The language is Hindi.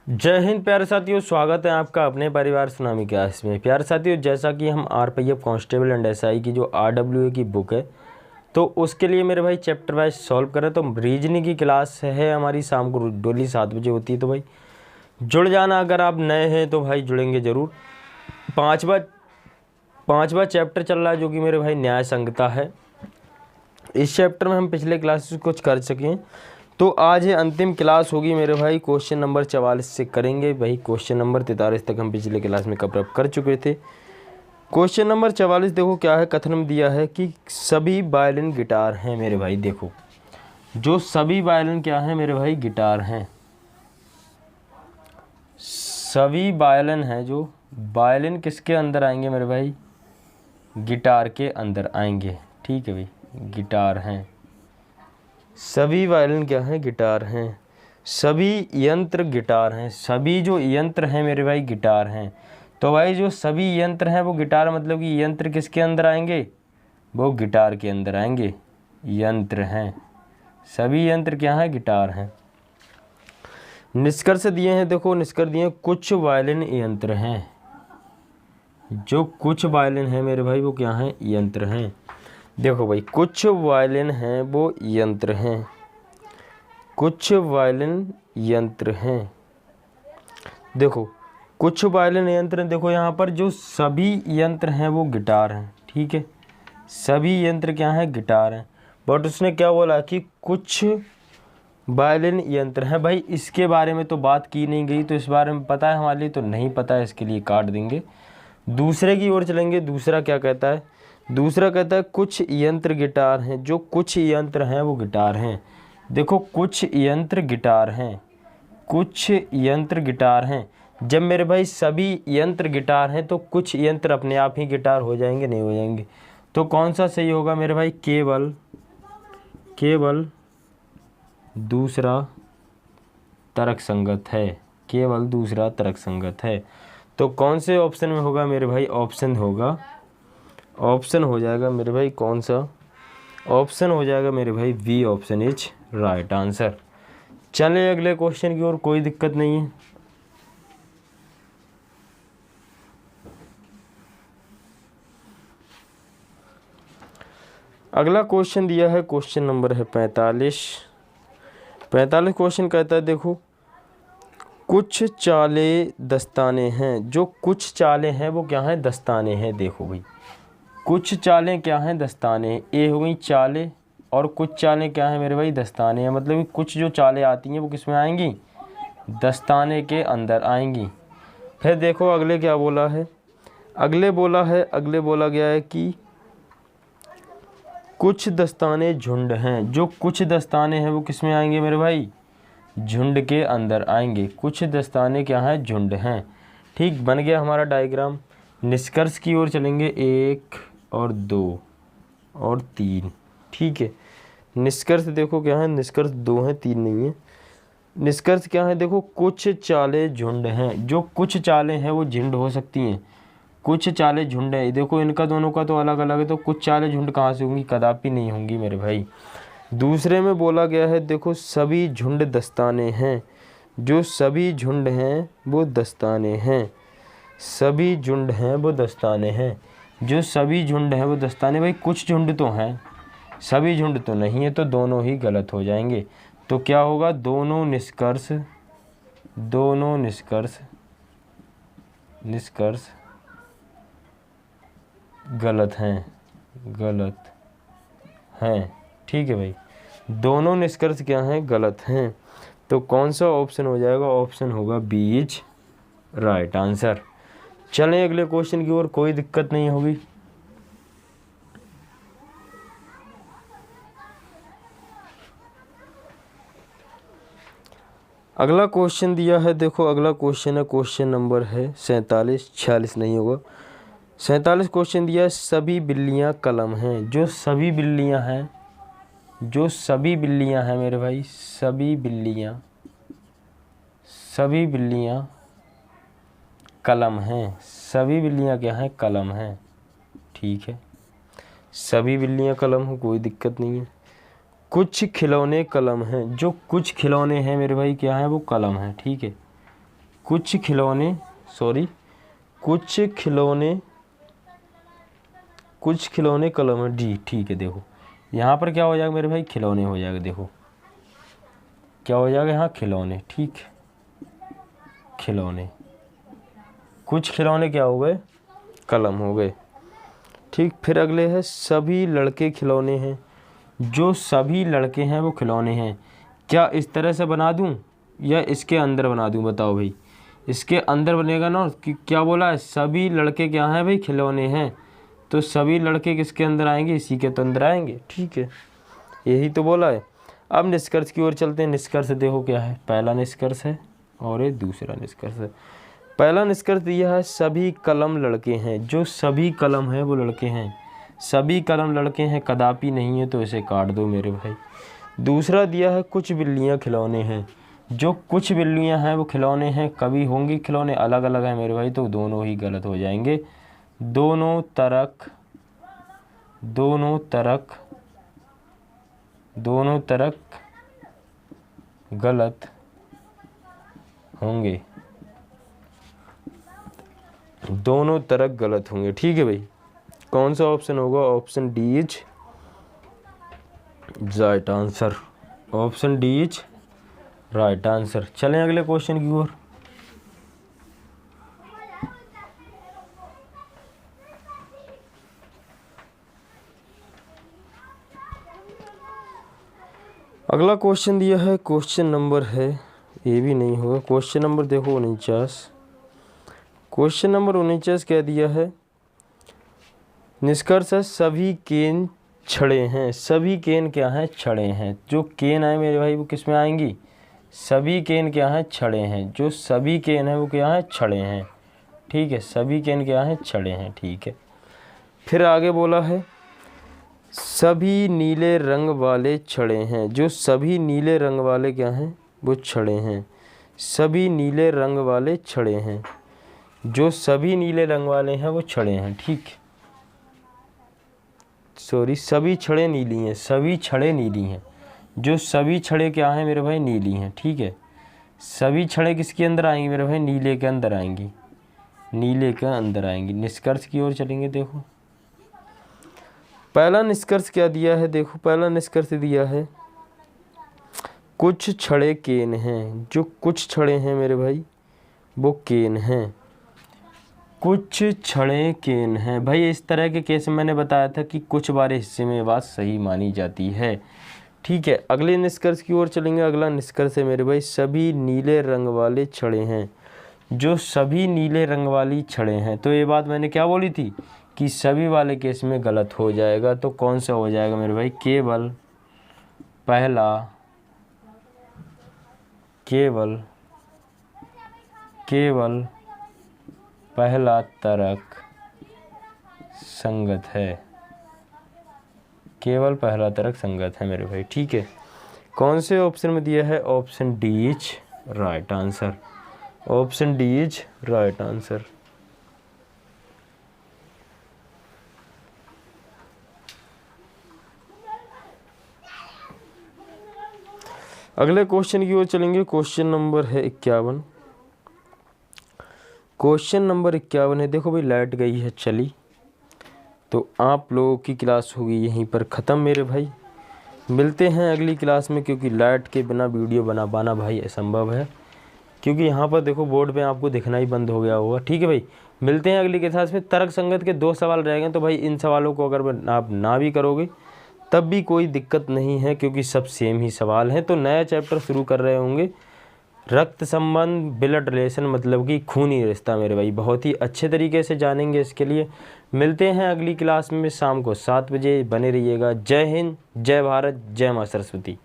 जय हिंद प्यारे साथियों, स्वागत है आपका अपने परिवार सुनामी क्लास में। प्यारे साथियों, जैसा कि हम RPF कांस्टेबल एंड SI की जो RWA की बुक है तो उसके लिए मेरे भाई चैप्टर वाइज सॉल्व करें। तो रीजनिंग की क्लास है हमारी शाम को डेली 7 बजे होती है, तो भाई जुड़ जाना। अगर आप नए हैं तो भाई जुड़ेंगे ज़रूर। पाँचवा चैप्टर चल रहा है जो कि मेरे भाई न्याय संहिता है। इस चैप्टर में हम पिछले क्लासेस कुछ कर चुके हैं, तो आज ये अंतिम क्लास होगी मेरे भाई। क्वेश्चन नंबर 44 से करेंगे भाई। क्वेश्चन नंबर 43 तक हम पिछले क्लास में कवर कर चुके थे। क्वेश्चन नंबर 44 देखो क्या है, कथन में दिया है कि सभी वायलिन गिटार हैं मेरे भाई। देखो जो सभी वायलिन क्या हैं मेरे भाई, गिटार हैं। सभी वायलिन हैं, जो वायलिन किसके अंदर आएंगे मेरे भाई, गिटार के अंदर आएंगे। ठीक है भाई, गिटार हैं। सभी वायलिन क्या हैं, गिटार हैं। सभी यंत्र गिटार हैं। सभी जो यंत्र हैं मेरे भाई गिटार हैं। तो भाई जो सभी यंत्र हैं वो गिटार, मतलब कि यंत्र किसके अंदर आएंगे, वो गिटार के अंदर आएंगे। यंत्र हैं, सभी यंत्र क्या हैं, गिटार हैं। निष्कर्ष दिए हैं, देखो निष्कर्ष दिए हैं, कुछ वायलिन यंत्र हैं। जो कुछ वायलिन हैं मेरे भाई वो क्या हैं, यंत्र हैं। देखो भाई कुछ वायलिन हैं वो यंत्र हैं। कुछ वायलिन यंत्र हैं। देखो कुछ वायलिन यंत्र, देखो यहाँ पर जो सभी यंत्र हैं वो गिटार हैं। ठीक है, सभी यंत्र क्या हैं, गिटार हैं। बट उसने क्या बोला कि कुछ वायलिन यंत्र हैं। भाई इसके बारे में तो बात की नहीं गई, तो इस बारे में पता है हमारे लिए, तो नहीं पता है, इसके लिए काट देंगे। दूसरे की ओर चलेंगे। दूसरा क्या कहता है, दूसरा कहता है कुछ यंत्र गिटार हैं। जो कुछ यंत्र हैं वो गिटार हैं। देखो कुछ यंत्र गिटार हैं, कुछ यंत्र गिटार हैं। जब मेरे भाई सभी यंत्र गिटार हैं तो कुछ यंत्र अपने आप ही गिटार हो जाएंगे, नहीं हो जाएंगे। तो कौन सा सही होगा मेरे भाई, केवल दूसरा तर्कसंगत है। केवल दूसरा तर्कसंगत है। तो कौन से ऑप्शन में होगा मेरे भाई, ऑप्शन होगा, ऑप्शन हो जाएगा मेरे भाई, कौन सा ऑप्शन हो जाएगा मेरे भाई, B option is right answer. चले अगले क्वेश्चन की ओर, कोई दिक्कत नहीं है। अगला क्वेश्चन दिया है, क्वेश्चन नंबर है 45। 45 क्वेश्चन कहता है, देखो कुछ चाले दस्ताने हैं। जो कुछ चाले हैं वो क्या हैं, दस्ताने हैं। देखो भाई कुछ चालें क्या हैं, दस्ताने। ए हो गई चाले, और कुछ चालें क्या हैं मेरे भाई, दस्ताने हैं। मतलब कि कुछ जो चालें आती हैं वो किस में आएंगी, दस्ताने के अंदर आएंगी। फिर देखो अगले क्या बोला है, अगले बोला गया है कि कुछ दस्ताने झुंड हैं। जो कुछ दस्ताने हैं वो किस में आएंगे मेरे भाई, झुंड के अंदर आएंगे। कुछ दस्ताने क्या हैं, झुंड हैं। ठीक, बन गया हमारा डायग्राम। निष्कर्ष की ओर चलेंगे, 1 और 2 और 3। ठीक है, निष्कर्ष देखो क्या है, निष्कर्ष 2 है, 3 नहीं है। निष्कर्ष क्या है, देखो कुछ चालें झुंड हैं। जो कुछ चालें हैं वो झुंड हो सकती हैं। कुछ चालें झुंड है। देखो इनका दोनों का तो अलग अलग है, तो कुछ चालें झुंड कहाँ से होंगी, कदापि नहीं होंगी मेरे भाई। दूसरे में बोला गया है, देखो सभी झुंड दस्ताने हैं। जो सभी झुंड हैं वो दस्ताने हैं। सभी झुंड हैं वो दस्ताने हैं। जो सभी झुंड हैं वो दस्ताने। भाई कुछ झुंड तो हैं, सभी झुंड तो नहीं है, तो दोनों ही गलत हो जाएंगे। तो क्या होगा, दोनों निष्कर्ष गलत हैं। ठीक है भाई, दोनों निष्कर्ष क्या हैं, गलत हैं। तो कौन सा ऑप्शन हो जाएगा, ऑप्शन होगा बी इज राइट आंसर। चलें अगले क्वेश्चन की ओर, कोई दिक्कत नहीं होगी। अगला क्वेश्चन दिया है, देखो अगला क्वेश्चन है, क्वेश्चन नंबर है 47, 46 नहीं होगा। 47 क्वेश्चन दिया है, सभी बिल्लियां कलम हैं। जो सभी बिल्लियां हैं, जो सभी बिल्लियां हैं मेरे भाई, सभी बिल्लियां कलम हैं। सभी बिल्लियां क्या हैं, कलम हैं। ठीक है, सभी बिल्लियां कलम हो, कोई दिक्कत नहीं है। कुछ खिलौने कलम हैं। जो कुछ खिलौने हैं मेरे भाई क्या हैं, वो कलम हैं। ठीक है, कुछ खिलौने कलम है जी, ठीक है। देखो यहाँ पर क्या हो जाएगा मेरे भाई, खिलौने हो जाएगा। देखो क्या हो जाएगा यहाँ, खिलौने, ठीक, खिलौने, कुछ खिलौने क्या हो गए, कलम हो गए, ठीक। फिर अगले है सभी लड़के खिलौने हैं। जो सभी लड़के हैं वो खिलौने हैं। क्या इस तरह से बना दूं या इसके अंदर बना दूं, बताओ भाई। इसके अंदर बनेगा ना, कि क्या बोला है, सभी लड़के क्या हैं भाई, खिलौने हैं। तो सभी लड़के किसके अंदर आएंगे, इसी के तो अंदर आएंगे, ठीक है, यही तो बोला है। अब निष्कर्ष की ओर चलते हैं। निष्कर्ष देखो क्या है, पहला निष्कर्ष है और ये दूसरा निष्कर्ष है। पहला निष्कर्ष दिया है सभी कलम लड़के हैं। जो सभी कलम हैं वो लड़के हैं। सभी कलम लड़के हैं, कदापि नहीं है, तो इसे काट दो मेरे भाई। दूसरा दिया है कुछ बिल्लियां खिलौने हैं। जो कुछ बिल्लियां हैं वो खिलौने हैं, कभी होंगी खिलौने, अलग अलग हैं मेरे भाई, तो दोनों ही गलत हो जाएंगे। दोनों तरक गलत होंगे, दोनों तरक गलत होंगे, ठीक है भाई। कौन सा ऑप्शन होगा, option D is right answer, option D is right answer. चलें अगले क्वेश्चन की ओर। अगला क्वेश्चन दिया है, क्वेश्चन नंबर है, ये भी नहीं होगा, क्वेश्चन नंबर देखो 49। क्वेश्चन नंबर 49 क्या दिया है, निष्कर्ष है सभी केन छड़े हैं। सभी केन क्या हैं, छड़े हैं। जो केन है मेरे भाई वो किस में आएंगी, सभी केन क्या हैं, छड़े हैं। जो सभी केन है वो क्या हैं, छड़े हैं, ठीक है। सभी केन क्या हैं, छड़े हैं, ठीक है। फिर आगे बोला है सभी नीले रंग वाले छड़े हैं। जो सभी नीले रंग वाले क्या हैं, वो छड़े हैं। सभी नीले रंग वाले छड़े हैं। जो सभी नीले रंग वाले हैं वो छड़े हैं, ठीक। सॉरी, सभी छड़े नीली हैं, सभी छड़े नीली हैं। जो सभी छड़े क्या हैं मेरे भाई, नीली हैं, ठीक है। सभी छड़े किसके अंदर आएंगी मेरे भाई, नीले के अंदर आएंगी, नीले के अंदर आएंगी। निष्कर्ष की ओर चलेंगे। देखो पहला निष्कर्ष क्या दिया है, देखो पहला निष्कर्ष दिया है कुछ छड़े केन हैं। जो कुछ छड़े हैं मेरे भाई वो केन हैं, कुछ छड़े केन हैं। भाई इस तरह के केस में मैंने बताया था कि कुछ बारे हिस्से में बात सही मानी जाती है, ठीक है। अगले निष्कर्ष की ओर चलेंगे। अगला निष्कर्ष है मेरे भाई सभी नीले रंग वाले छड़े हैं। जो सभी नीले रंग वाली छड़े हैं, तो ये बात मैंने क्या बोली थी कि सभी वाले केस में गलत हो जाएगा। तो कौन सा हो जाएगा मेरे भाई, केवल पहला तर्क संगत है, केवल पहला तर्क संगत है मेरे भाई, ठीक है। कौन से ऑप्शन में दिया है, option D is right answer, option D is right answer. अगले क्वेश्चन की ओर चलेंगे। क्वेश्चन नंबर है 51। क्वेश्चन नंबर 51 है, देखो भाई लाइट गई है चली, तो आप लोगों की क्लास होगी यहीं पर ख़त्म मेरे भाई। मिलते हैं अगली क्लास में, क्योंकि लाइट के बिना वीडियो बना पाना भाई असंभव है, क्योंकि यहाँ पर देखो बोर्ड पे आपको दिखना ही बंद हो गया होगा, ठीक है भाई। मिलते हैं अगली क्लास में। तर्क संगत के 2 सवाल रह गए, तो भाई इन सवालों को अगर आप ना भी करोगे तब भी कोई दिक्कत नहीं है, क्योंकि सब सेम ही सवाल हैं। तो नया चैप्टर शुरू कर रहे होंगे, रक्त संबंध, ब्लड रिलेशन, मतलब कि खूनी रिश्ता मेरे भाई, बहुत ही अच्छे तरीके से जानेंगे। इसके लिए मिलते हैं अगली क्लास में शाम को 7 बजे, बने रहिएगा। जय हिंद, जय भारत, जय माँ सरस्वती।